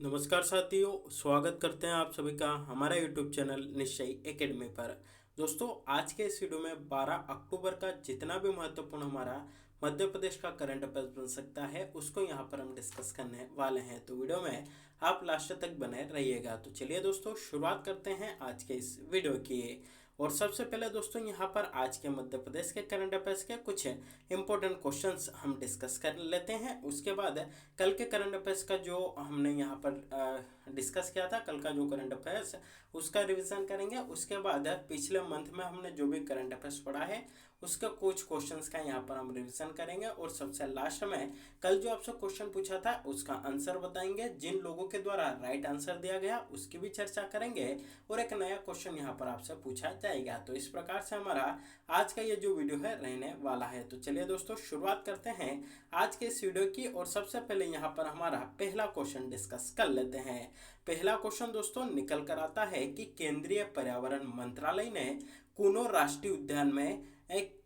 नमस्कार साथियों, स्वागत करते हैं आप सभी का हमारा यूट्यूब चैनल निश्चय एकेडमी पर। दोस्तों, आज के इस वीडियो में 12 अक्टूबर का जितना भी महत्वपूर्ण हमारा मध्य प्रदेश का करंट अफेयर्स बन सकता है उसको यहाँ पर हम डिस्कस करने वाले हैं। तो वीडियो में आप लास्ट तक बने रहिएगा। तो चलिए दोस्तों, शुरुआत करते हैं आज के इस वीडियो की। और सबसे पहले दोस्तों, यहाँ पर आज के मध्य प्रदेश के करंट अफेयर्स के कुछ इंपॉर्टेंट क्वेश्चंस हम डिस्कस कर लेते हैं। उसके बाद कल के करंट अफेयर्स का जो हमने यहाँ पर डिस्कस किया था, कल का जो करंट अफेयर्स उसका रिवीजन करेंगे। उसके बाद पिछले मंथ में हमने जो भी करंट अफेयर्स पढ़ा है उसका कुछ क्वेश्चंस का यहाँ पर हम रिवीजन करेंगे। और सबसे लास्ट में कल जो आपसे क्वेश्चन पूछा था उसका आंसर बताएंगे। जिन लोगों के द्वारा राइट आंसर दिया गया उसकी भी चर्चा करेंगे और एक नया क्वेश्चन यहाँ पर आपसे पूछा जाएगा। तो इस प्रकार से हमारा आज का ये जो वीडियो है रहने वाला है। तो चलिए दोस्तों, शुरुआत करते हैं आज के इस वीडियो की। और सबसे पहले यहाँ पर हमारा पहला क्वेश्चन डिस्कस कर लेते हैं। पहला क्वेश्चन दोस्तों निकल कर आता है कि केंद्रीय पर्यावरण मंत्रालय ने कुनो राष्ट्रीय उद्यान में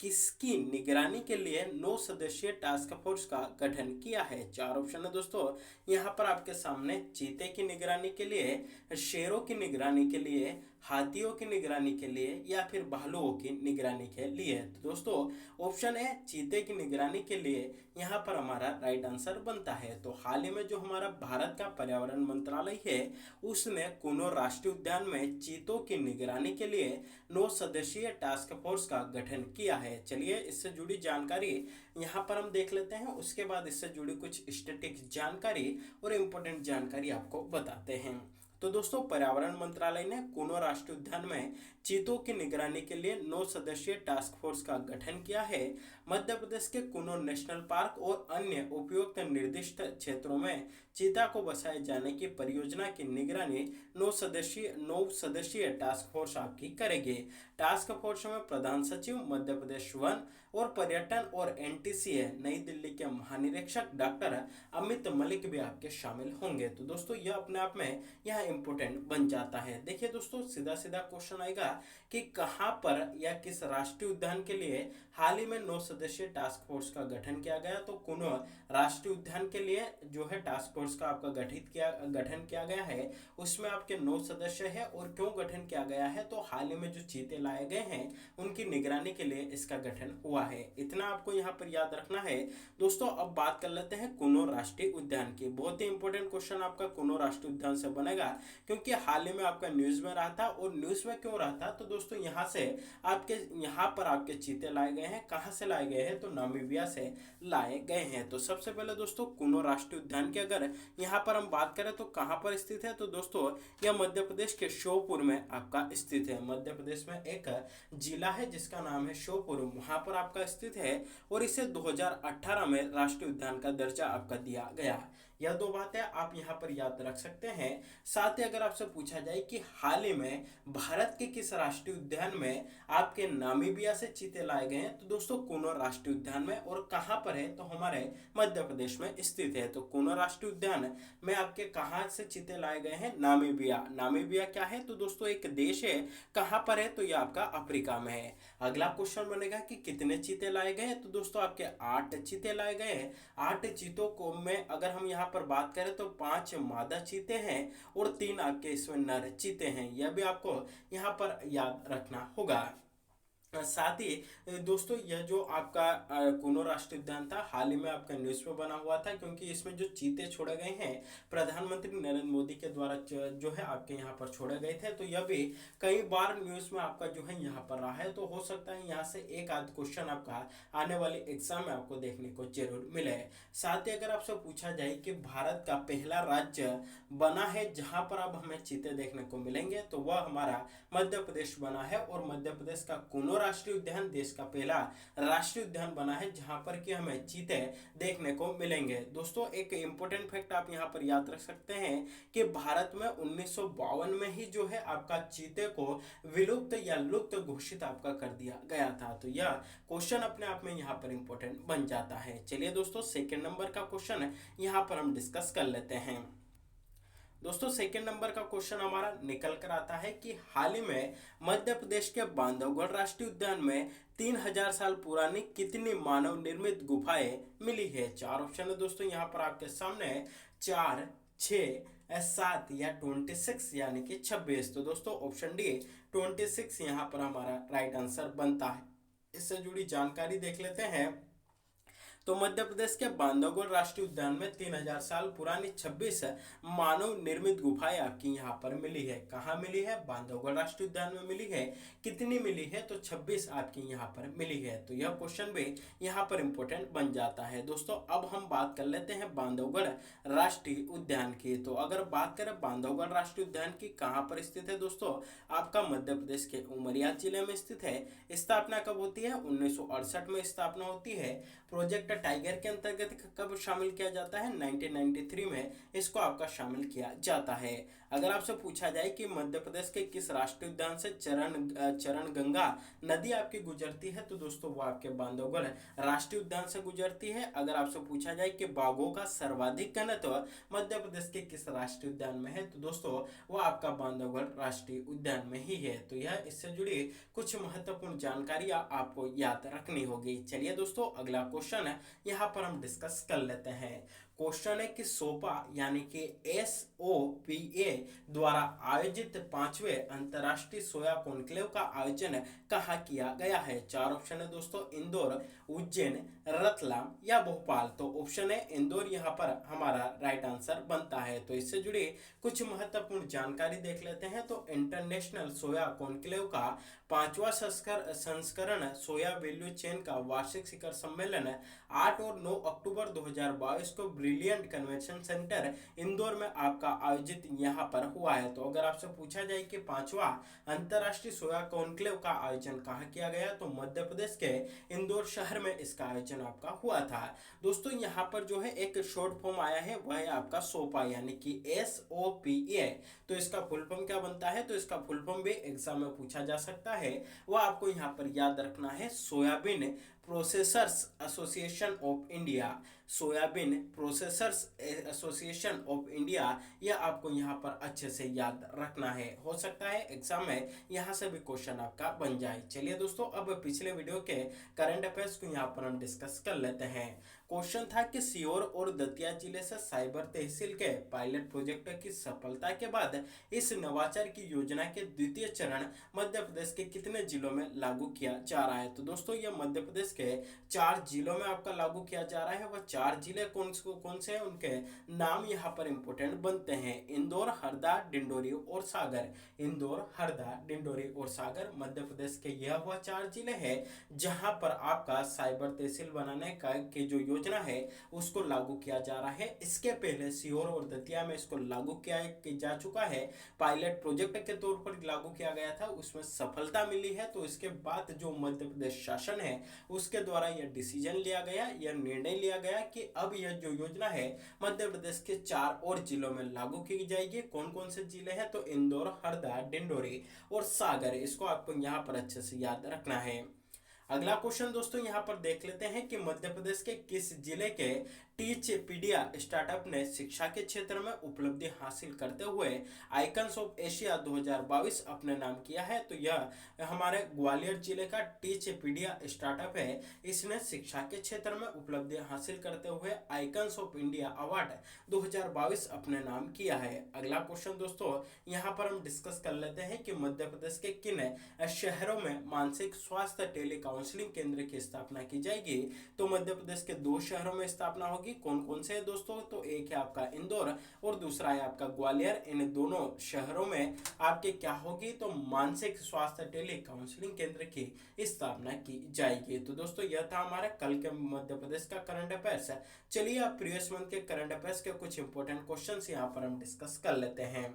किसकी निगरानी के लिए 9 सदस्यीय टास्क फोर्स का गठन किया है। चार ऑप्शन है दोस्तों यहाँ पर आपके सामने। चीते की निगरानी के लिए, शेरों की निगरानी के लिए, हाथियों की निगरानी के लिए या फिर भालुओं की निगरानी के लिए। तो दोस्तों ऑप्शन है चीते की निगरानी के लिए यहाँ पर हमारा राइट आंसर बनता है। तो हाल ही में जो हमारा भारत का पर्यावरण मंत्रालय है उसने कुनो राष्ट्रीय उद्यान में चीतों की निगरानी के लिए 9 सदस्यीय टास्क फोर्स का गठन किया है। चलिए इससे जुड़ी जानकारी यहाँ पर हम देख लेते हैं। उसके बाद इससे जुड़ी कुछ स्टैटिस्टिक्स जानकारी और इम्पोर्टेंट जानकारी आपको बताते हैं। तो दोस्तों, पर्यावरण मंत्रालय ने कुनो राष्ट्रीय उद्यान में चीतों की निगरानी के लिए 9 सदस्यीय टास्क फोर्स का गठन किया है। मध्य प्रदेश के कुनो नेशनल पार्क और अन्य उपयुक्त निर्दिष्ट क्षेत्रों में चीता को बसाए जाने की परियोजना की निगरानी 9 सदस्यीय टास्क फोर्स आपकी करेगी। टास्क फोर्स में प्रधान सचिव, मध्य प्रदेश वन और पर्यटन और एनटीसीए नई दिल्ली के महानिरीक्षक डॉक्टर अमित मलिक भी आपके शामिल होंगे। तो दोस्तों यह अपने आप में यह इंपॉर्टेंट बन जाता है। देखिए दोस्तों, सीधा सीधा क्वेश्चन आएगा कि कहां पर या किस राष्ट्रीय उद्यान के लिए हाल ही में 9 सदस्यीय टास्क फोर्स का गठन किया गया। तो कुनो राष्ट्रीय उद्यान के लिए जो है टास्क फोर्स का आपका गठन किया गया है उसमें आपके 9 सदस्य है। और क्यों गठन किया गया है, तो हाल ही में जो चीते लाए गए हैं उनकी निगरानी के लिए इसका गठन हुआ है। इतना आपको यहाँ पर याद रखना है। दोस्तों अब बात कर लेते हैं कुनो राष्ट्रीय उद्यान की। बहुत ही इंपॉर्टेंट क्वेश्चन आपका कुनो राष्ट्रीय उद्यान से बनेगा क्योंकि हाल ही में आपका न्यूज में रहा था। और न्यूज में क्यों रहा था, तो दोस्तों यहाँ से आपके यहाँ पर आपके चीते लाए गए हैं। कहाँ से लाए गए हैं, तो नामीबिया से लाए गए हैं। तो सबसे पहले दोस्तों कुनो राष्ट्रीय उद्यान की अगर यहाँ पर हम बात करें तो कहाँ पर स्थित है, तो दोस्तों यह मध्य प्रदेश के श्योपुर में आपका स्थित है। मध्य प्रदेश में एक जिला है जिसका नाम है श्योपुर, वहां पर आपका स्थित है। और इसे 2018 में राष्ट्रीय उद्यान का दर्जा आपका दिया गया। यह दो बातें आप यहाँ पर याद रख सकते हैं। साथ ही अगर आपसे पूछा जाए कि हाल ही में भारत के किस राष्ट्रीय उद्यान में आपके नामीबिया से चीते लाए गए हैं, तो दोस्तों कुनो राष्ट्रीय उद्यान में। और कहां पर है, तो हमारे मध्य प्रदेश में स्थित है। तो कुनो राष्ट्रीय उद्यान में आपके कहां से चीते लाए गए हैं, नामीबिया। नामीबिया क्या है, तो दोस्तों एक देश है। कहां पर है, तो यह आपका अफ्रीका में है। अगला क्वेश्चन बनेगा कि कितने चीते लाए गए, तो दोस्तों आपके 8 चीते लाए गए हैं। 8 चीतों को में अगर हम यहाँ पर बात करें तो 5 मादा चीते हैं और 3 आपके इसमें नर चीते हैं। यह भी आपको यहाँ पर याद रखना होगा। साथ ही दोस्तों यह जो आपका कुनो राष्ट्रीय उद्यान था हाल ही में आपका न्यूज में बना हुआ था क्योंकि इसमें जो चीते छोड़े गए हैं प्रधानमंत्री नरेंद्र मोदी के द्वारा जो है आपके यहाँ पर छोड़े गए थे। तो यह भी कई बार न्यूज में आपका जो है यहाँ पर रहा है। तो हो सकता है यहाँ से एक आध क्वेश्चन आपका आने वाले एग्जाम में आपको देखने को जरूर मिले। साथ ही अगर आपसे पूछा जाए कि भारत का पहला राज्य बना है जहां पर अब हमें चीते देखने को मिलेंगे, तो वह हमारा मध्य प्रदेश बना है। और मध्य प्रदेश का कुनो राष्ट्रीय उद्यान देश का पहला राष्ट्रीय उद्यान बना है जहां पर कि हमें चीते देखने को मिलेंगे। दोस्तों एक इंपॉर्टेंट फैक्ट आप यहां पर याद रख सकते हैं कि भारत में 1952 में ही जो है आपका चीते को विलुप्त या लुप्त घोषित आपका कर दिया गया था। तो यह क्वेश्चन अपने आप में यहां पर इंपॉर्टेंट बन जाता है। चलिए दोस्तों सेकंड नंबर का क्वेश्चन यहां पर हम डिस्कस कर लेते हैं। दोस्तों सेकंड नंबर का क्वेश्चन हमारा निकल कर आता है कि हाल ही में मध्य प्रदेश के बांधवगढ़ राष्ट्रीय उद्यान में 3000 साल पुरानी कितनी मानव निर्मित गुफाएं मिली है। चार ऑप्शन है दोस्तों यहाँ पर आपके सामने, 4, 6, 7 या 26 यानी कि 26। तो दोस्तों ऑप्शन डी 26 यहाँ पर हमारा राइट आंसर बनता है। इससे जुड़ी जानकारी देख लेते हैं। तो मध्य प्रदेश के बांधवगढ़ राष्ट्रीय उद्यान में 3000 साल पुरानी 26 मानव निर्मित गुफाएं आपकी यहाँ पर मिली है। कहाँ मिली है? बांधवगढ़ राष्ट्रीय उद्यान में मिली है। कितनी मिली है? तो 26 आपकी यहाँ पर मिली है। तो यह क्वेश्चन भी यहाँ पर इंपॉर्टेंट बन जाता है। दोस्तों अब हम बात कर लेते हैं बांधवगढ़ राष्ट्रीय उद्यान की। तो अगर बात करें बांधवगढ़ राष्ट्रीय उद्यान की, कहाँ पर स्थित है दोस्तों? आपका मध्य प्रदेश के उमरिया जिले में स्थित है। स्थापना कब होती है? 1968 में स्थापना होती है। प्रोजेक्ट टाइगर के अंतर्गत कब शामिल किया जाता है? 1993 में इसको आपका शामिल किया जाता है। अगर आपसे पूछा जाए कि मध्य प्रदेश के किस राष्ट्रीय उद्यान से चरण गंगा नदी आपकी गुजरती है, तो दोस्तों वो आपके बांधवगढ़ राष्ट्रीय उद्यान से गुजरती है। अगर आपसे पूछा जाए कि बाघों का सर्वाधिक घनत्व मध्य प्रदेश के किस राष्ट्रीय उद्यान में है, तो दोस्तों वो आपका बांधवगढ़ राष्ट्रीय उद्यान में ही है। तो यह इससे जुड़ी कुछ महत्वपूर्ण जानकारियां आपको याद रखनी होगी। चलिए दोस्तों अगला क्वेश्चन है, यहाँ पर हम डिस्कस कर लेते हैं। क्वेश्चन है कि सोपा यानी कि SOPA द्वारा आयोजित 5वें अंतर्राष्ट्रीय सोया कॉन्क्लेव का आयोजन कहाँ किया गया है? 4 ऑप्शन है दोस्तों, इंदौर, उज्जैन, रतलाम या भोपाल। तो ऑप्शन है इंदौर यहाँ पर हमारा राइट आंसर बनता है। तो इससे जुड़ी कुछ महत्वपूर्ण जानकारी देख लेते हैं। तो इंटरनेशनल सोया कॉन्क्लेव का 5वां संस्करण सोया वैल्यू चेन का वार्षिक शिखर सम्मेलन 8 और 9 अक्टूबर 2022 को ब्रिलियंट कन्वेंशन सेंटर इंदौर में आपका आयोजित यहाँ पर हुआ है। तो अगर आपसे पूछा जाए कि 5वां अंतर्राष्ट्रीय सोया कॉन्क्लेव का आयोजन कहाँ किया गया, तो मध्य प्रदेश के इंदौर शहर में इसका आयोजन आपका हुआ था। दोस्तों यहाँ पर जो है एक शॉर्ट फॉर्म आया है, वह है आपका सोपा यानी कि SOPA। तो इसका फुल फॉर्म क्या बनता है? तो इसका फुल फॉर्म भी एग्जाम में पूछा जा सकता है, वह आपको यहाँ पर याद रखना है, soybean processors association of India. Soybean processors association of India, यह आपको यहाँ पर अच्छे से याद रखना है। हो सकता है एग्जाम में यहाँ से भी क्वेश्चन आपका बन जाए। चलिए दोस्तों अब पिछले वीडियो के करंट अफेयर्स को यहाँ पर हम डिस्कस कर लेते हैं। क्वेश्चन था कि सीहोर और दतिया जिले से साइबर तहसील के पायलट प्रोजेक्ट की सफलता के बाद इस नवाचार की योजना के द्वितीय चरण मध्य प्रदेश के कितने जिलों में लागू किया जा रहा है? तो दोस्तों यह मध्य प्रदेश के 4 जिलों में आपका लागू किया जा रहा है। वह 4 जिले कौन से हैं, उनके नाम यहाँ पर इंपोर्टेंट बनते हैं। इंदौर, हरदा, डिंडोरी और सागर। इंदौर, हरदा, डिंडोरी और सागर मध्य प्रदेश के यह वह 4 जिले हैं जहां पर आपका साइबर तहसील बनाने का की जो योजना है उसको लागू किया जा रहा है। इसके पहले सीहोर और दतिया में इसको लागू किया जा चुका है, पायलट प्रोजेक्ट के तौर पर लागू किया गया था, उसमें सफलता मिली है। तो इसके बाद जो मध्य प्रदेश शासन है उसके द्वारा यह डिसीजन लिया गया, यह निर्णय लिया गया कि अब यह जो योजना है मध्य प्रदेश के 4 और जिलों में लागू की जाएगी। कौन कौन से जिले हैं? तो इंदौर, हरदा, डिंडोरी और सागर। इसको आपको यहाँ पर अच्छे से याद रखना है। अगला क्वेश्चन दोस्तों यहाँ पर देख लेते हैं कि मध्य प्रदेश के किस जिले के टीचपीडिया स्टार्टअप ने शिक्षा के क्षेत्र में उपलब्धि हासिल करते हुए आइकन्स ऑफ एशिया 2022 अपने नाम किया है? तो यह हमारे ग्वालियर जिले का टीचपीडिया स्टार्टअप है। इसने शिक्षा के क्षेत्र में उपलब्धि हासिल करते हुए आइकन्स ऑफ इंडिया अवार्ड 2022 अपने नाम किया है। अगला क्वेश्चन दोस्तों यहाँ पर हम डिस्कस कर लेते हैं कि मध्य प्रदेश के किन शहरों में मानसिक स्वास्थ्य टेली काउंसलिंग केंद्र की स्थापना की जाएगी? तो मध्य प्रदेश के 2 शहरों में स्थापना होगी। कौन कौन से हैं दोस्तों? तो एक है आपका इंदौर और दूसरा है आपका ग्वालियर। इन दोनों शहरों में आपके क्या होगी? तो मानसिक स्वास्थ्य टेली काउंसलिंग केंद्र की स्थापना की जाएगी। तो दोस्तों यह था हमारा कल के मध्य प्रदेश का करंट अफेयर्स। चलिए अब प्रीवियस मंथ के करंट अफेयर्स के कुछ इंपॉर्टेंट क्वेश्चन यहाँ पर हम डिस्कस कर लेते हैं।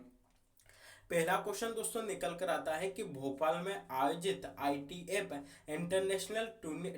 पहला क्वेश्चन दोस्तों निकल कर आता है कि भोपाल में आयोजित ITF इंटरनेशनल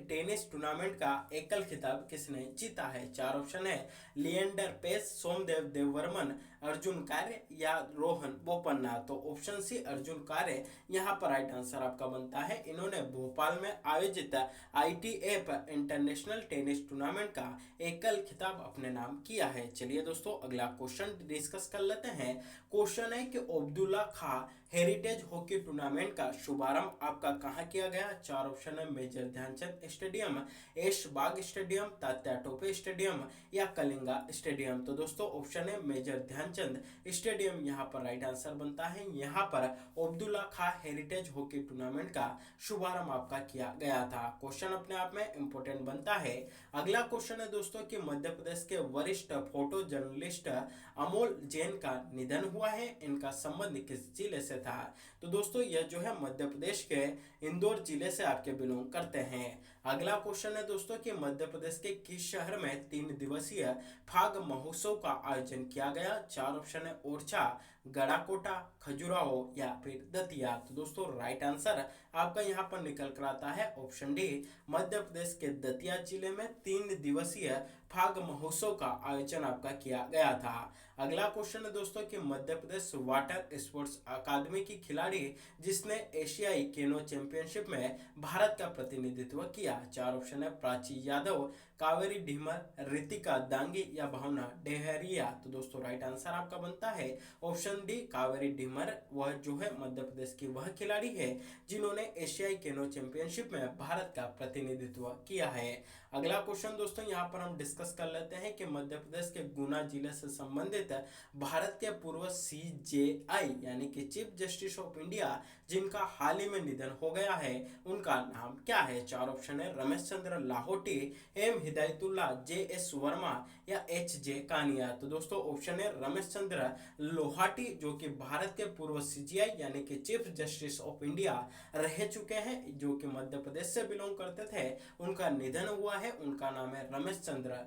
टेनिस टूर्नामेंट का एकल खिताब किसने जीता है? 4 ऑप्शन है, लिएंडर पेस, सोमदेव देववर्मन, अर्जुन कार्य या रोहन बोपन्ना। तो ऑप्शन सी अर्जुन कार्य यहाँ पर राइट आंसर आपका बनता है। इन्होंने भोपाल में आयोजित ITF इंटरनेशनल टेनिस टूर्नामेंट का एकल खिताब अपने नाम किया है। चलिए दोस्तों अगला क्वेश्चन डिस्कस कर लेते हैं। क्वेश्चन है कि Abdullah Khan heritage hockey tournament का शुभारंभ आपका कहाँ किया गया? चार ऑप्शन है, major Dhyan Chand stadium, Aishbagh stadium, Tatya Tope stadium या कलिंगा स्टेडियम। तो दोस्तों ऑप्शन है मेजर ध्यानचंद स्टेडियम यहाँ पर राइट आंसर बनता है। यहाँ पर Abdullah Khan heritage hockey tournament का शुभारंभ आपका किया गया था। क्वेश्चन अपने आप में इंपोर्टेंट बनता है। अगला क्वेश्चन है दोस्तों कि मध्य प्रदेश के वरिष्ठ फोटो जर्नलिस्ट अमोल जैन का निधन हुआ है, इनका संबंध किस जिले से था? तो दोस्तों यह जो है मध्य प्रदेश के इंदौर जिले से आपके बिलोंग करते हैं। अगला क्वेश्चन है दोस्तों कि मध्य प्रदेश के किस शहर में 3 दिवसीय फाग महोत्सव का आयोजन किया गया? चार ऑप्शन है, ओरछा, गड़ाकोटा, खजुराहो या फिर दतिया। तो दोस्तों राइट आंसर आपका यहाँ पर निकल कर आता है ऑप्शन डी, मध्य प्रदेश के दतिया जिले में 3 दिवसीय फाग महोत्सव का आयोजन आपका किया गया था। अगला क्वेश्चन है दोस्तों कि Madhya Pradesh water sports academy की खिलाड़ी जिसने एशियाई केनो चैंपियनशिप में भारत का प्रतिनिधित्व किया। चार ऑप्शन है, प्राची यादव, कावेरी ढीमर, रितिका दांगी या भावना डेहरिया। तो दोस्तों राइट आंसर आपका बनता है ऑप्शन डी, कावेरी ढीमर। वह जो है मध्य प्रदेश की वह खिलाड़ी है जिन्होंने एशियाई केनो चैंपियनशिप में भारत का प्रतिनिधित्व किया है। अगला क्वेश्चन दोस्तों यहाँ पर हम डिस्कस कर लेते हैं कि मध्य प्रदेश के गुना जिले से संबंधित भारत के पूर्व सीजेआई यानी कि चीफ जस्टिस ऑफ इंडिया जिनका हाल ही में निधन हो गया है उनका नाम क्या है? चार ऑप्शन है, Ramesh Chandra Lahoti, M Hidayatullah, J S Verma या एच जे कानिया। तो दोस्तों ऑप्शन है रमेश चंद्र लोहाटी जो कि भारत के पूर्व सीजीआई यानी कि चीफ जस्टिस ऑफ इंडिया रह चुके हैं, जो कि मध्य प्रदेश से बिलोंग करते थे, उनका निधन हुआ है। उनका नाम है रमेश चंद्र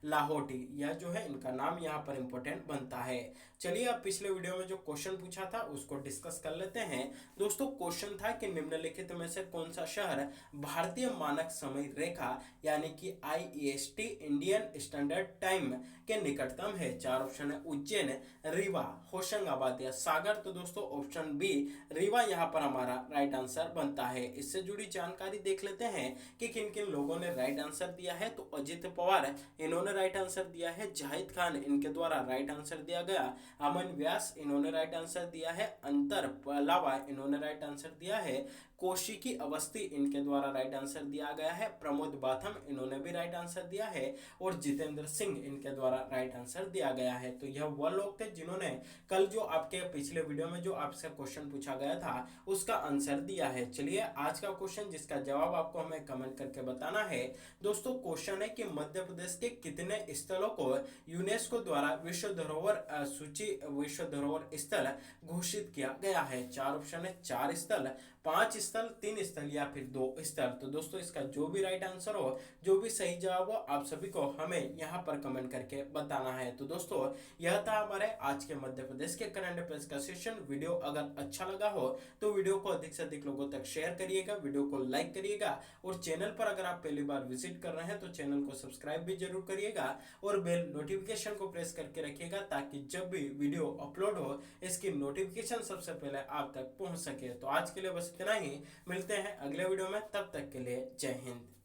लाहोटी। यह जो है इनका नाम यहाँ पर इंपॉर्टेंट बनता है। चलिए अब पिछले वीडियो में जो क्वेश्चन पूछा था उसको डिस्कस कर लेते हैं। दोस्तों क्वेश्चन था कि निम्नलिखित में से कौन सा शहर भारतीय मानक समय रेखा यानी कि IST इंडियन स्टैंडर्ड टाइम के निकटतम है? चार ऑप्शन है, उज्जैन, रीवा, होशंगाबाद या सागर। तो दोस्तों ऑप्शन बी रीवा यहाँ पर हमारा राइट आंसर बनता है। इससे जुड़ी जानकारी देख लेते हैं कि किन किन लोगों ने राइट आंसर दिया है। तो अजित पवार इन्होंने राइट आंसर दिया है, जाहिद खान इनके द्वारा राइट आंसर दिया गया, अमन व्यास इन्होंने राइट आंसर दिया है, अंतर पलावा इन्होंने राइट आंसर दिया है, कौशिकी अवस्थी इनके द्वारा राइट आंसर दिया गया है, प्रमोद बाथम इन्होंने भी राइट आंसर दिया है और जितेंद्र सिंह इनके द्वारा राइट आंसर दिया गया है। तो यह वह लोग थे जिन्होंने कल जो आपके पिछले वीडियो में जो आपसे क्वेश्चन पूछा गया था उसका आंसर दिया है। चलिए आज का क्वेश्चन जिसका जवाब आपको हमें कमेंट करके बताना है। दोस्तों क्वेश्चन है कि मध्य प्रदेश के कितने स्थलों को यूनेस्को द्वारा विश्व धरोहर स्थल घोषित किया गया है? चार ऑप्शन है, 4 स्थल, 5 स्थल, 3 स्थल या फिर 2 स्थल। तो दोस्तों इसका जो भी राइट आंसर हो, जो भी सही जवाब हो, आप सभी को हमें यहाँ पर कमेंट करके बताना है। तो दोस्तों यह था हमारे आज के मध्य प्रदेश के करंट अफेयर्स का सेशन। वीडियो अगर अच्छा लगा हो तो वीडियो को अधिक से अधिक लोगों तक शेयर करिएगा, वीडियो को लाइक करिएगा और चैनल पर अगर आप पहली बार विजिट कर रहे हैं तो चैनल को सब्सक्राइब भी जरूर करिएगा और बेल नोटिफिकेशन को प्रेस करके रखिएगा ताकि जब भी वीडियो अपलोड हो इसकी नोटिफिकेशन सबसे पहले आप तक पहुंच सके। तो आज के लिए बस इतना ही, मिलते हैं अगले वीडियो में, तब तक के लिए जय हिंद।